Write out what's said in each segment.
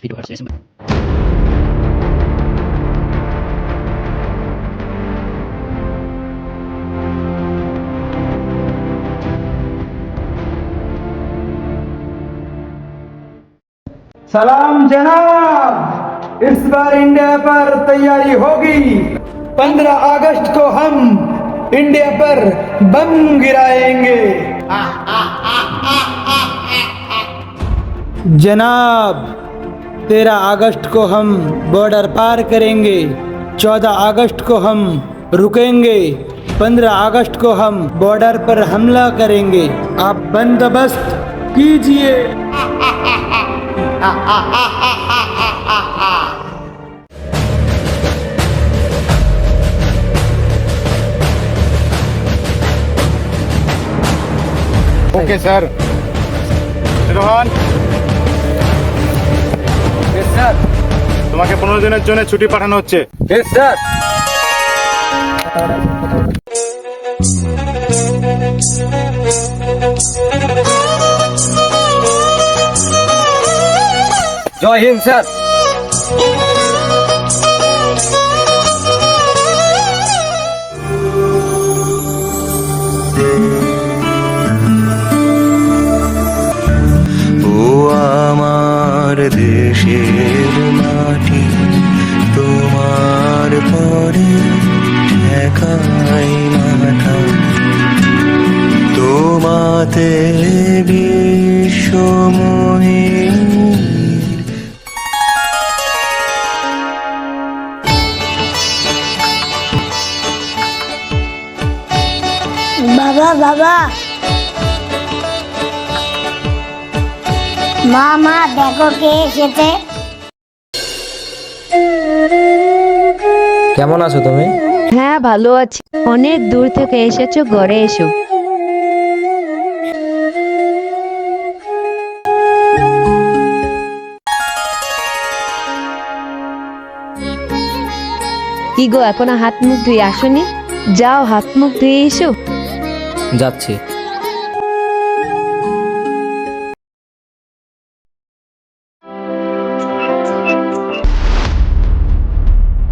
speed versus सलाम जनाब, इस बार इंडिया पर तैयारी होगी। 15 अगस्त को हम इंडिया पर बम गिराएंगे। जनाब, 13 अगस्त को हम बॉर्डर पार करेंगे, 14 अगस्त को हम रुकेंगे, 15 अगस्त को हम बॉर्डर पर हमला करेंगे। आप बंदोबस्त कीजिए। Okay sir. রোহন, স্যার, তোমাকে 15 দিনের জন্য ছুটি পাঠানো হচ্ছে। স্যার। জয় হিন্দ স্যার। ও আমার দেশের মাটি, তোমার পরে ঠেকাই মাথা, তোমাতে বিশ্বময়ীর। বাবা বাবা, মা দেখো কে এসেছে। কেমন আছো তুমি? হ্যাঁ ভালো আছি। অনেক দূর থেকে এসেছো, ঘরে এসো। কি গো, এখনো হাত মুখ ধুয়ে আসোনি? যাও হাত মুখ ধুয়ে এসো। যাচ্ছি।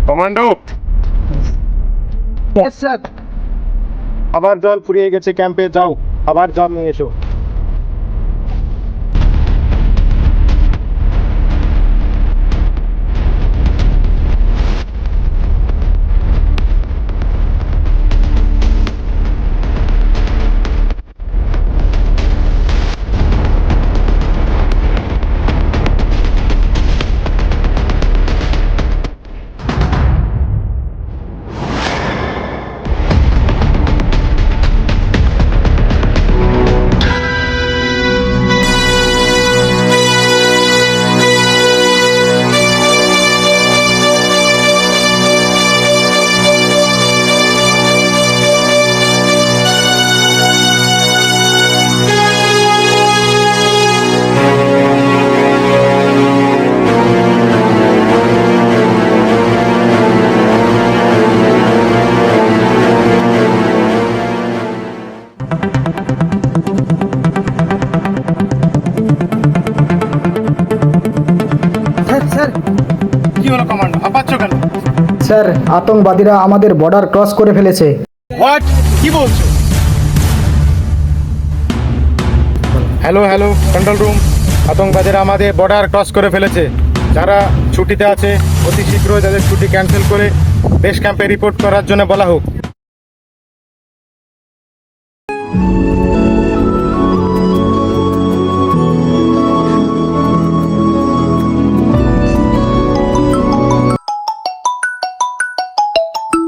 Commando, sir. আবার জল ফুরিয়ে গেছে, ক্যাম্পে যাও, আবার জল নিয়ে এসো। কি হলো কমান্ডো, হাঁপাচ্ছ কেন? স্যার, আতঙ্কবাদীরা আমাদের বর্ডার ক্রস করে ফেলেছে। হোয়াট? কি বলছো? Hello hello, control room. আতঙ্কবাদীরা আমাদের বর্ডার ক্রস করে ফেলেছে। যারা ছুটিতে আছে অতি শীঘ্রই তাদের ছুটি ক্যান্সেল করে বেস ক্যাম্পে রিপোর্ট করার জন্য বলা হোক।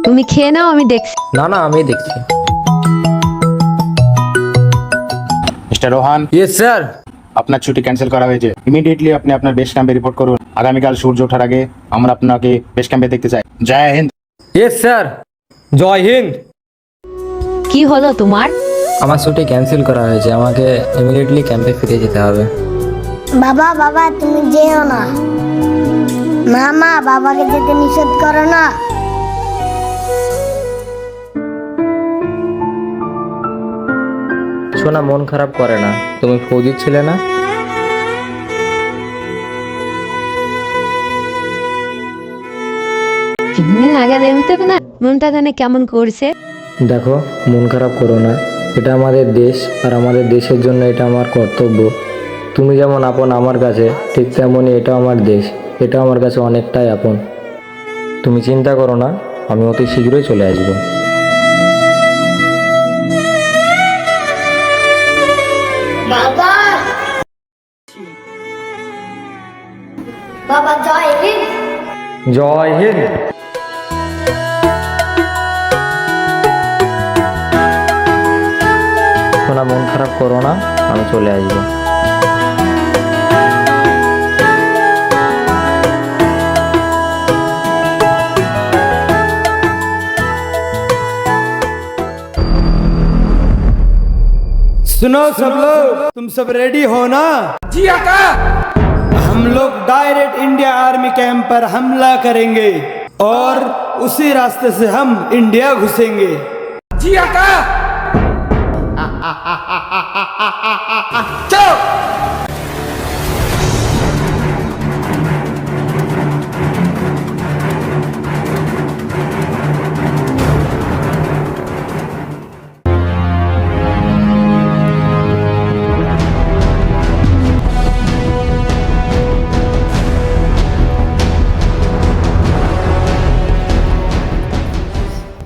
তুমি খেয়ে নাও, আমি দেখছি। না না, আমি দেখছি। Mister Rohan, yes sir. আপনার ছুটি ক্যান্সেল করা হয়েছে। ইমিডিয়েটলি আপনি আপনার বেস ক্যাম্পে রিপোর্ট করুন। আগামীকাল সূর্য ওঠার আগে আমরা আপনাকে বেস ক্যাম্পে দেখতে চাই। জয় হিন্দ। Yes sir. জয় হিন্দ। কি হলো তোমার? আমার ছুটি ক্যান্সেল করা হয়েছে, আমাকে ইমিডিয়েটলি ক্যাম্পে ফিরে যেতে হবে। বাবা বাবা, তুমি যেও না। মা বাবাকে যেতে নিষেধ করো না। সোনা মন খারাপ করে না, তুমি ফৌজি ছিলে না? গেল এমনিতে না মনটা জানে কেমন করছে। দেখো, মন খারাপ করো না। এটা আমাদের দেশ, আর আমাদের দেশের জন্য এটা আমার কর্তব্য। তুমি যেমন আপন আমার কাছে, ঠিক তেমনই এটা আমার দেশ, এটা আমার কাছে অনেকটাই আপন। তুমি চিন্তা করো না, আমি অতি শীঘ্রই চলে আসবো। বাবা, বাবা জয় হিন্দ। জয় হিন্দ। তোমরা মন খারাপ করো না, আমি চলে আসবো। सुनो सब लोग, तुम सब रेडी हो ना? जी आका। हम लोग डायरेक्ट इंडिया आर्मी कैंप पर हमला करेंगे और उसी रास्ते से हम इंडिया घुसेंगे। जी आका। चलो।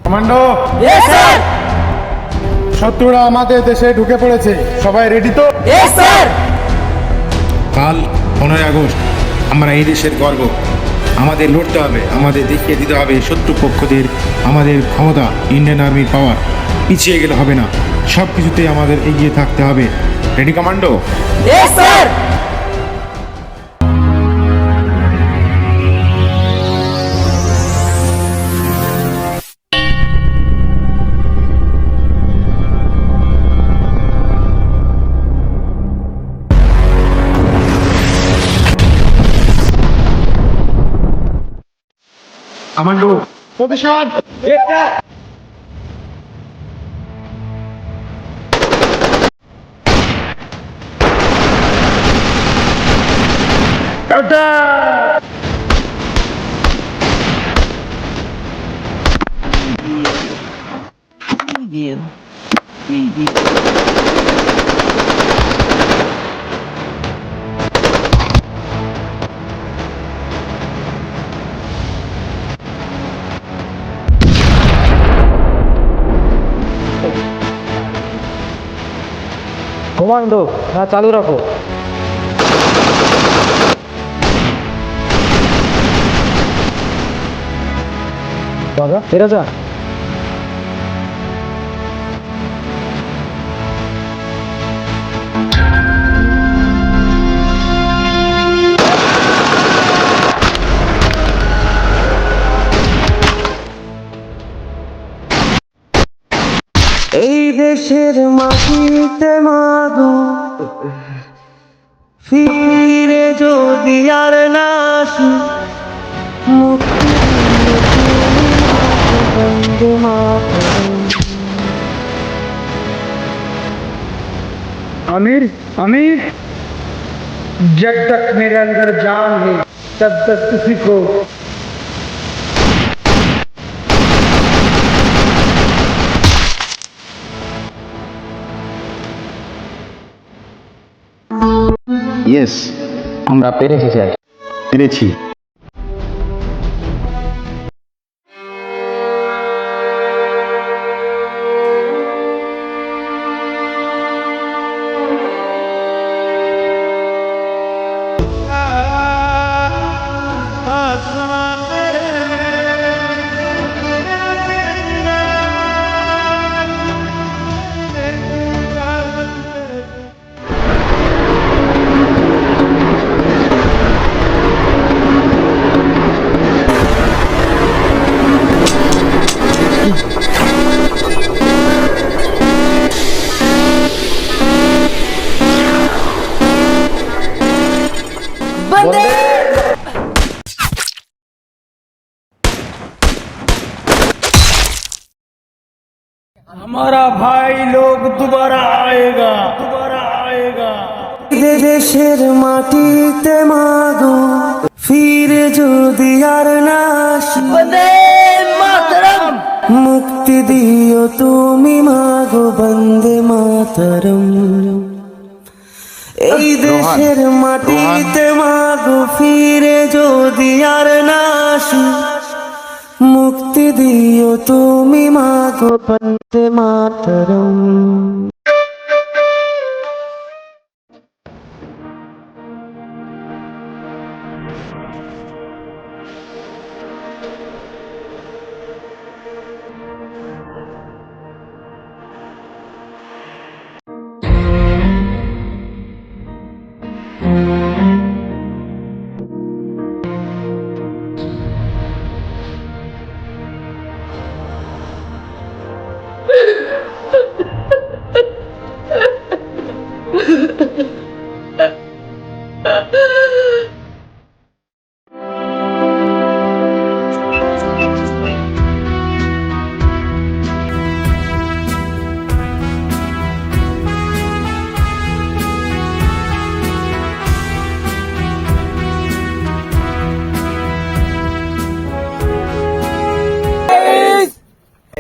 কমান্ডো, শত্রুরা আমাদের দেশে ঢুকে পড়েছে, সবাই রেডি তো? কাল 15 আগস্ট, আমরা এই দেশের গর্ব। আমাদের লড়তে হবে, আমাদের দেখিয়ে দিতে হবে শত্রু পক্ষদের আমাদের ক্ষমতা, ইন্ডিয়ান আর্মির পাওয়ার। পিছিয়ে গেলে হবে না, সব কিছুতেই আমাদের এগিয়ে থাকতে হবে। Ready commando? Commando position. Commando, হ্যাঁ চালু রাখো। বাবা ফেরা যা। এই দেশের মাটিতে মাগো ফিরে যদি আর না আসি, মুক্তি বন্দে মাতরম। आमिर, आमिर, जब तक मेरे अंदर जान है तब तक किसी को ইয়েস, আমরা পেরেছি স্যার। পেরেছি। हमारा भाई लोग दोबारा आएगा, दोबारा आएगा। দেশের মাটিতে মাগো ফিরে যদি আর না আসি, দিও তুমি মাগো বন্দে মাতরম। এই দেশের মাটিতে মাগো ফিরে যদি আর না আসি, মুক্তি দিও তুমি মাগো বন্দে মাতরম।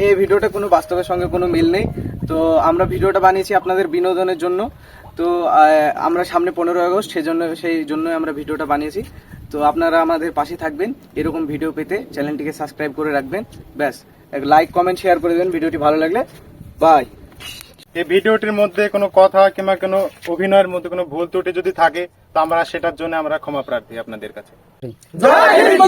এই ভিডিওটা কোনো বাস্তবের সঙ্গে কোনো মিল নেই। তো আমরা ভিডিওটা বানিয়েছি আপনাদের বিনোদনের জন্য। তো আমরা সামনে 15 আগস্ট সেই জন্য আমরা ভিডিওটা বানিয়েছি। তো আপনারা আমাদের পাশে থাকবেন, এরকম ভিডিও পেতে চ্যানেলটিকে সাবস্ক্রাইব করে রাখবেন। ব্যাস, লাইক কমেন্ট শেয়ার করে দেবেন ভিডিওটি ভালো লাগলে। বাই। এই ভিডিওটির মধ্যে কোনো কথা কিংবা কোনো অভিনয়ের মধ্যে কোনো ভুল ত্রুটি যদি থাকে তো আমরা সেটার জন্য আমরা ক্ষমা প্রার্থী আপনাদের কাছে।